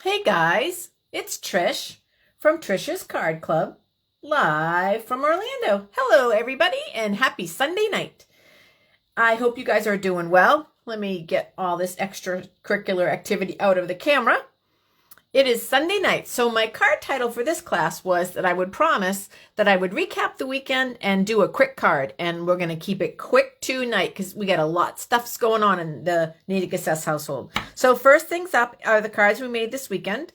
Hey guys, it's Trish from Trish's Card Club, live from Orlando. Hello everybody and happy Sunday night. I hope you guys are doing well. Let me get all this extracurricular activity out of the camera. It is Sunday night, so my card title for this class was that I would promise that I would recap the weekend and do a quick card, and we're going to keep it quick tonight because we got a lot of stuff's going on in the Natick Assess household. So first things up are the cards we made this weekend.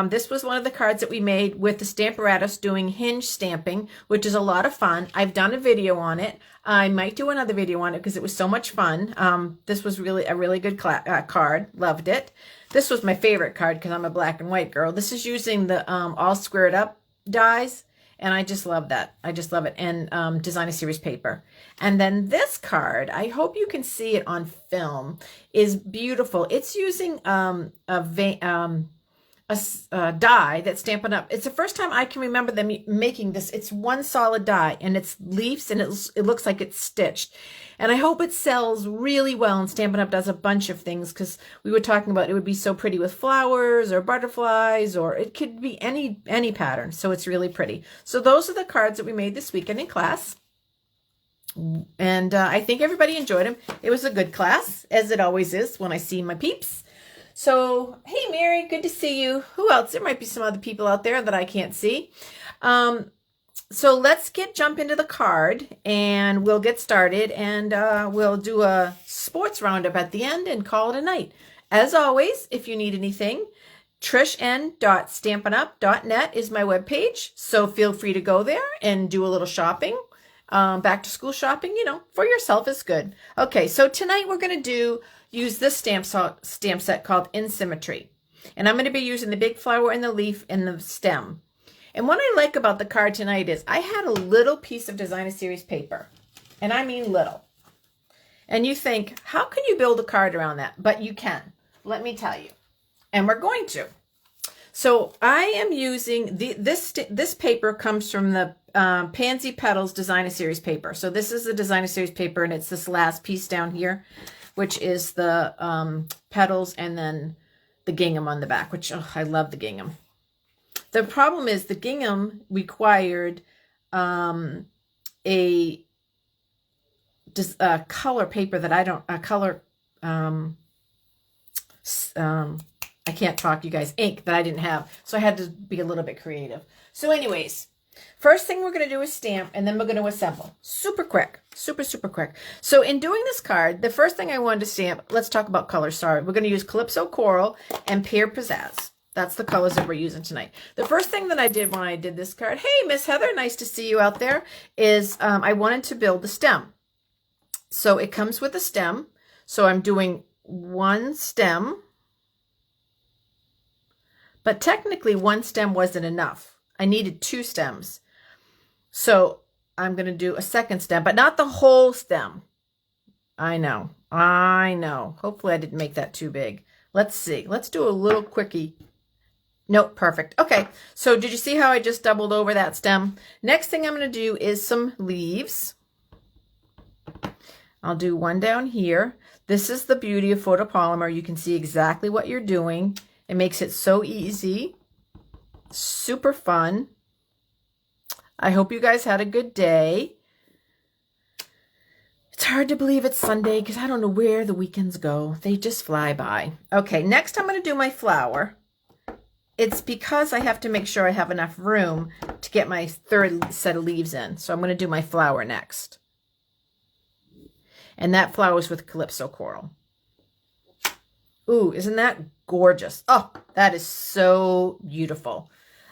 This was one of the cards that we made with the Stamparatus doing hinge stamping, which is a lot of fun. I've done a video on it. I might do another video on it because it was so much fun. This was really a really good card. Loved it. This was my favorite card because I'm a black and white girl. This is using the all squared up dies, and I just love that. I just love it. And Design a Series paper. And then this card, I hope you can see it on film, is beautiful. It's using a die that's Stampin' Up. It's the first time I can remember them making this. It's one solid die, and it's leaves, and it looks like it's stitched. And I hope it sells really well, and Stampin' Up does a bunch of things, because we were talking about it would be so pretty with flowers or butterflies, or it could be any pattern. So it's really pretty. So those are the cards that we made this weekend in class. And I think everybody enjoyed them. It was a good class, as it always is when I see my peeps. So, hey, Mary, good to see you. Who else? There might be some other people out there that I can't see. So let's jump into the card, and we'll get started, and we'll do a sports roundup at the end and call it a night. As always, if you need anything, trishen.stampinup.net is my webpage, so feel free to go there and do a little shopping. Back to school shopping, for yourself is good. Okay, so tonight we're going to use this stamp set called In Symmetry. And I'm going to be using the big flower and the leaf and the stem. And what I like about the card tonight is I had a little piece of Design a Series paper. And I mean little. And you think, how can you build a card around that? But you can. Let me tell you. And we're going to. So I am using, this paper comes from the Pansy Petals Design a Series paper. So this is the Design a Series paper, and it's this last piece down here, which is the petals and then the gingham on the back, which I love the gingham. The problem is the gingham required a color paper that I don't, I can't talk, you guys, ink that I didn't have. So I had to be a little bit creative. So anyways, first thing we're going to do is stamp, and then we're going to assemble. Super quick. Super quick. So in doing this card, the first thing I wanted to stamp, let's talk about colors. Sorry. We're going to use Calypso Coral and Pear Pizzazz. That's the colors that we're using tonight. The first thing that I did when I did this card, hey, Miss Heather, nice to see you out there, is I wanted to build the stem. So it comes with a stem. So I'm doing one stem. But technically, one stem wasn't enough. I needed two stems. So I'm going to do a second stem, but not the whole stem. I know. Hopefully I didn't make that too big. Let's see. Let's do a little quickie. Nope, perfect. Okay, so did you see how I just doubled over that stem? Next thing I'm going to do is some leaves. I'll do one down here. This is the beauty of photopolymer. You can see exactly what you're doing. It makes it so easy. Super fun. I hope you guys had a good day. It's hard to believe it's Sunday because I don't know where the weekends go. They just fly by. Okay, next I'm going to do my flower. It's because I have to make sure I have enough room to get my third set of leaves in. So I'm going to do my flower next. And that flower is with Calypso Coral. Ooh, isn't that gorgeous? Oh, that is so beautiful.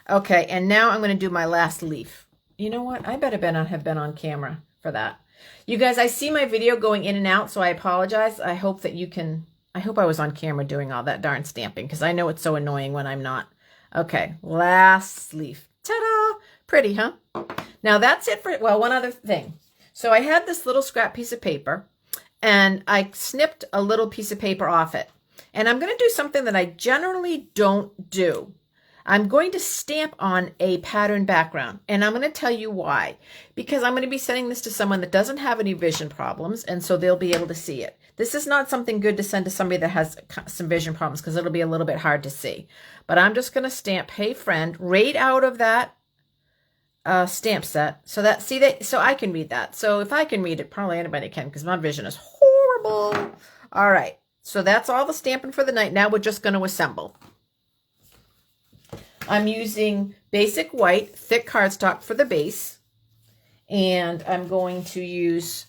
Okay, and now I'm going to do my last leaf. You know what? I better have been on camera for that. You guys, I see my video going in and out, so I apologize. I hope that you can... I hope I was on camera doing all that darn stamping, because I know it's so annoying when I'm not. Okay, last leaf. Ta-da! Pretty, huh? Now that's it for... Well, one other thing. So I had this little scrap piece of paper, and I snipped a little piece of paper off it. And I'm going to do something that I generally don't do. I'm going to stamp on a pattern background, and I'm going to tell you why. Because I'm going to be sending this to someone that doesn't have any vision problems, and so they'll be able to see it. This is not something good to send to somebody that has some vision problems because it'll be a little bit hard to see. But I'm just going to stamp Hey Friend right out of that stamp set. So that, see that, so I can read that. So if I can read it, probably anybody can because my vision is horrible. All right. So that's all the stamping for the night. Now we're just going to assemble. I'm using basic white thick cardstock for the base. And I'm going to use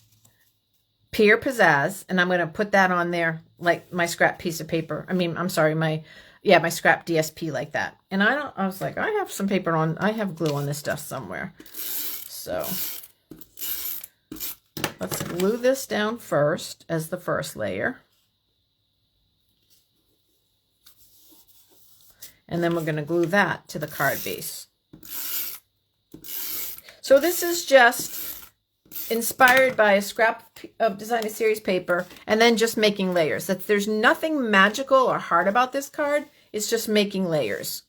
Pear Pizzazz, and I'm going to put that on there like my scrap piece of paper. I'm sorry, my scrap DSP like that. And I was like, I have some paper on, I have glue on this stuff somewhere. So let's glue this down first as the first layer. And then we're going to glue that to the card base. So this is just inspired by a scrap of Designer Series paper and then just making layers. There's nothing magical or hard about this card. It's just making layers.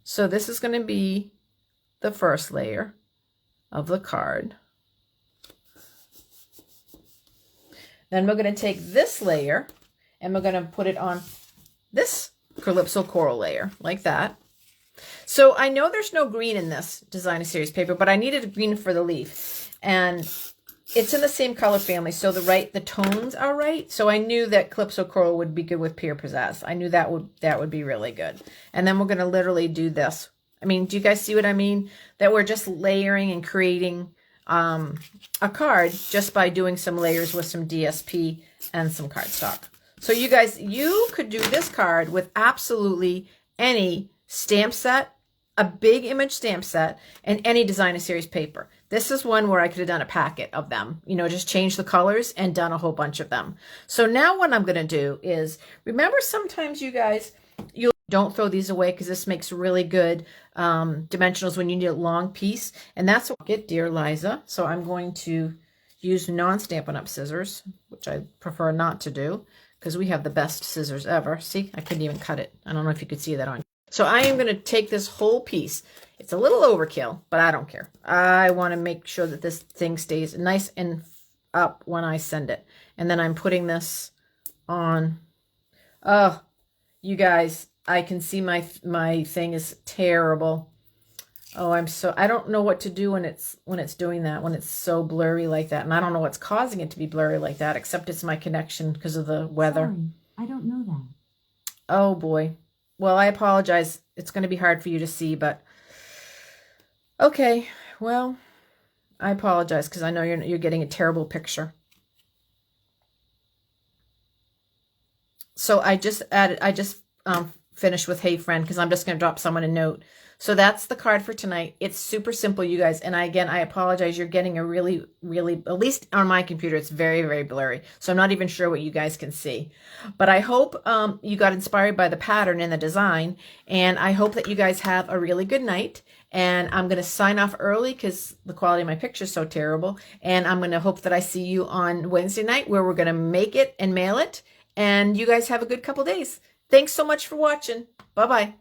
So this is going to be the first layer of the card. Then we're going to take this layer and we're going to put it on this Calypso Coral layer like that. So I know there's no green in this Designer Series paper, but I needed a green for the leaf. And it's in the same color family, so the tones are right. So I knew that Calypso Coral would be good with Pear Pizzazz. I knew that would be really good. And then we're going to literally do this. I mean, do you guys see what I mean? That we're just layering and creating a card just by doing some layers with some DSP and some cardstock. So you guys, you could do this card with absolutely any stamp set, a big image stamp set, and any Designer Series paper. This is one where I could have done a packet of them, you know, just change the colors and done a whole bunch of them. So now what I'm going to do is, remember sometimes you guys, you don't throw these away because this makes really good dimensionals when you need a long piece. And that's what I get, dear Liza. So I'm going to use non-Stampin' Up! Scissors, which I prefer not to do because we have the best scissors ever. See, I couldn't even cut it. I don't know if you could see that on. So I am going to take this whole piece. It's a little overkill, but I don't care. I want to make sure that this thing stays nice and up when I send it. And then I'm putting this on. Oh, you guys, I can see my thing is terrible. Oh, I don't know what to do when it's doing that, when it's so blurry like that. And I don't know what's causing it to be blurry like that, except it's my connection because of the weather. Sorry, I don't know that. Oh boy. Well, I apologize. It's going to be hard for you to see, but okay. Well, I apologize because I know you're getting a terrible picture. So I just finished with Hey Friend because I'm just going to drop someone a note. So that's the card for tonight. It's super simple, you guys. And I apologize. You're getting a really, really, at least on my computer, it's very, very blurry. So I'm not even sure what you guys can see. But I hope you got inspired by the pattern and the design. And I hope that you guys have a really good night. And I'm going to sign off early because the quality of my picture is so terrible. And I'm going to hope that I see you on Wednesday night where we're going to make it and mail it. And you guys have a good couple days. Thanks so much for watching. Bye-bye.